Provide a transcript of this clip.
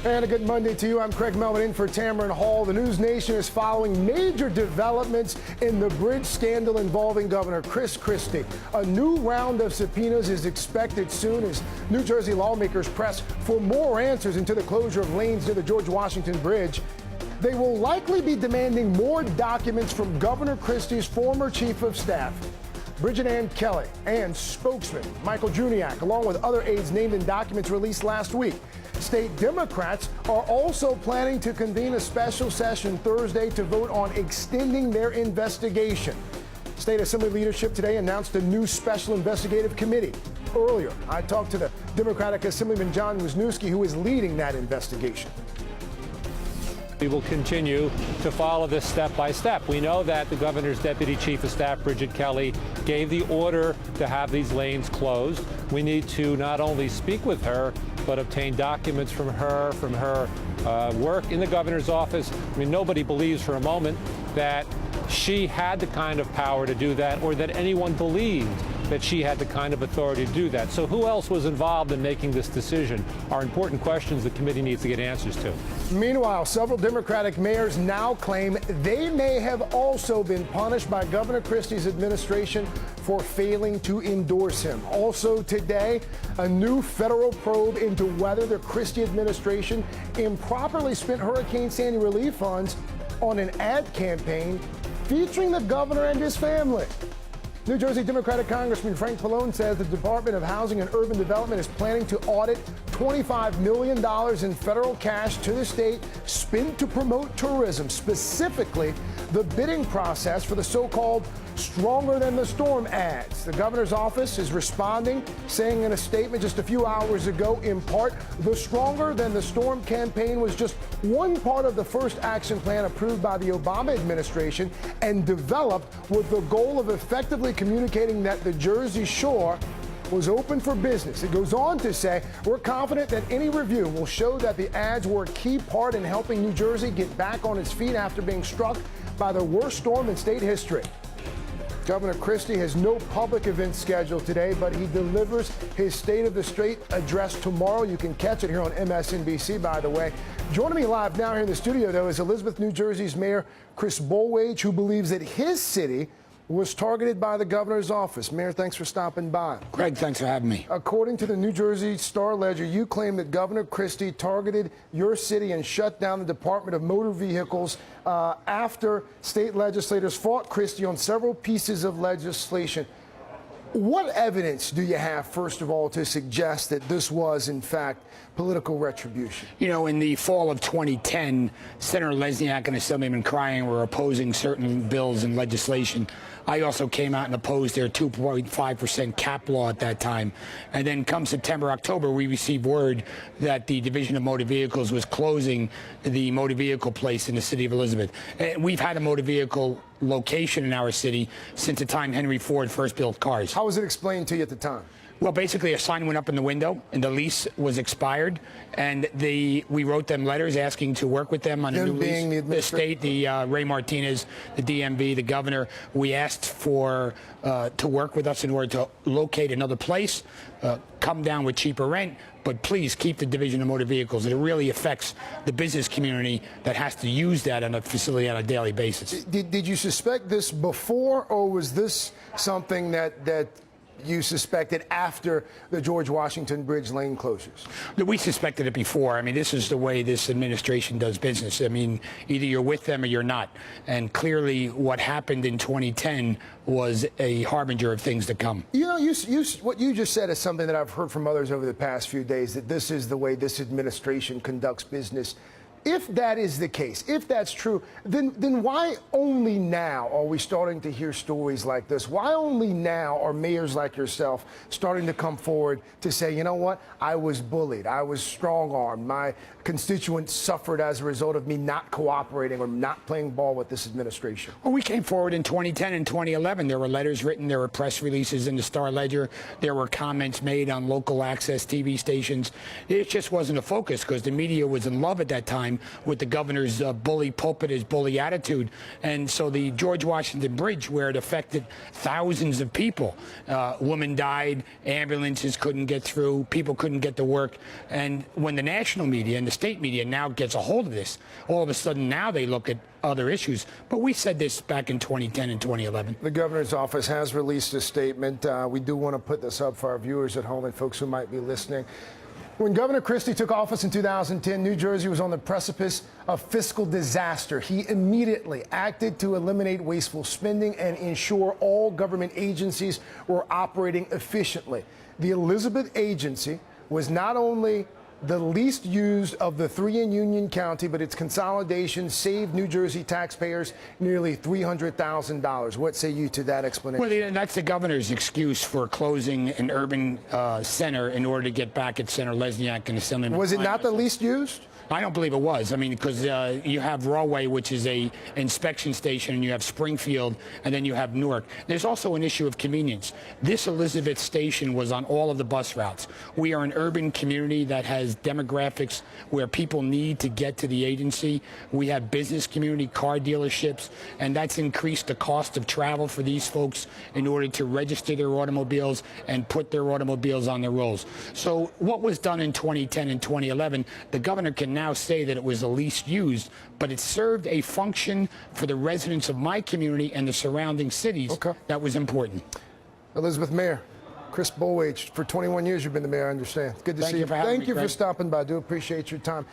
And a good Monday to you. I'm Craig Melvin in for Tamron Hall. The News Nation is following major developments in the bridge scandal involving Governor Chris Christie. A new round of subpoenas is expected soon as New Jersey lawmakers press for more answers into the closure of lanes near the George Washington Bridge. They will likely be demanding more documents from Governor Christie's former chief of staff, Bridget Ann Kelly, and spokesman Michael Juniak, along with other aides named in documents released last week. State Democrats are also planning to convene a special session Thursday to vote on extending their investigation. State Assembly leadership today announced a new special investigative committee. Earlier, I talked to the Democratic Assemblyman John Wisniewski, who is leading that investigation. We will continue to follow this step by step. We know that the governor's deputy chief of staff, Bridget Kelly, gave the order to have these lanes closed. We need to not only speak with her, but obtain documents from her work in the governor's office. I mean, nobody believes for a moment that she had the kind of power to do that, or that anyone believed that she had the kind of authority to do that. So who else was involved in making this decision are important questions the committee needs to get answers to. Meanwhile, several Democratic mayors now claim they may have also been punished by Governor Christie's administration for failing to endorse him. Also today, a new federal probe into whether the Christie administration improperly spent Hurricane Sandy relief funds on an ad campaign featuring the governor and his family. New Jersey Democratic Congressman Frank Pallone says the Department of Housing and Urban Development is planning to audit $25 million in federal cash to the state spent to promote tourism, specifically the bidding process for the so-called Stronger Than the Storm ads. The governor's office is responding, saying in a statement just a few hours ago, in part, the Stronger Than the Storm campaign was just one part of the first action plan approved by the Obama administration and developed with the goal of effectively communicating that the Jersey Shore was open for business. It goes on to say, we're confident that any review will show that the ads were a key part in helping New Jersey get back on its feet after being struck by the worst storm in state history. Governor Christie has no public events scheduled today, but he delivers his State of the State address tomorrow. You can catch it here on MSNBC, by the way. Joining me live now here in the studio, though, is Elizabeth, New Jersey's Mayor Chris Bollwage, who believes that his city was targeted by the governor's office. Mayor, thanks for stopping by. Greg, thanks for having me. According to the New Jersey Star-Ledger, you claim that Governor Christie targeted your city and shut down the Department of Motor Vehicles after state legislators fought Christie on several pieces of legislation. What evidence do you have, first of all, to suggest that this was, in fact, political retribution? You know, in the fall of 2010, Senator Lesniak and Assemblyman Cryan were opposing certain bills and legislation. I also came out and opposed their 2.5% cap law at that time. And then come September, October, we received word that the Division of Motor Vehicles was closing the motor vehicle place in the city of Elizabeth. And we've had a motor vehicle location in our city since the time Henry Ford first built cars. How was it explained to you at the time? Well, basically, a sign went up in the window, and the lease was expired, and we wrote them letters asking to work with them on a new lease. The state, Ray Martinez, the DMV, the governor, we asked for to work with us in order to locate another place, come down with cheaper rent, but please keep the Division of Motor Vehicles. It really affects the business community that has to use that on a facility on a daily basis. Did you suspect this before, or was this something that you suspected after the George Washington Bridge lane closures? We suspected it before. I mean, this is the way this administration does business. I mean, either you're with them or you're not. And clearly what happened in 2010 was a harbinger of things to come. You know, what you just said is something that I've heard from others over the past few days, that this is the way this administration conducts business. If that is the case, if that's true, then why only now are we starting to hear stories like this? Why only now are mayors like yourself starting to come forward to say, you know what, I was bullied, I was strong-armed, my constituents suffered as a result of me not cooperating or not playing ball with this administration? Well, we came forward in 2010 and 2011. There were letters written, there were press releases in the Star-Ledger, there were comments made on local access TV stations. It just wasn't a focus because the media was in love at that time him with the governor's bully pulpit, his bully attitude. And so the George Washington Bridge, where it affected thousands of people, women died, ambulances couldn't get through, people couldn't get to work. And when the national media and the state media now gets a hold of this, all of a sudden now they look at other issues. But we said this back in 2010 and 2011. The governor's office has released a statement. We do want to put this up for our viewers at home and folks who might be listening. When Governor Christie took office in 2010, New Jersey was on the precipice of fiscal disaster. He immediately acted to eliminate wasteful spending and ensure all government agencies were operating efficiently. The Elizabeth Agency was not only the least used of the three in Union County, but its consolidation saved New Jersey taxpayers nearly $300,000. What say you to that explanation? Well, that's the governor's excuse for closing an urban center in order to get back at Senator Lesniak and Assemblyman. Was it not the least used? I don't believe it was. I mean, because you have Rawway, which is a inspection station, and you have Springfield, and then you have Newark. There's also an issue of convenience. This Elizabeth station was on all of the bus routes. We are an urban community that has demographics where people need to get to the agency. We have business community, car dealerships, and that's increased the cost of travel for these folks in order to register their automobiles and put their automobiles on their rolls. So what was done in 2010 and 2011, the governor can now say that it was the least used, but it served a function for the residents of my community and the surrounding cities that was important. Elizabeth Mayor, Chris Bollwage, for 21 years you've been the mayor, I understand. It's good to see you. Thank you for stopping by. I do appreciate your time.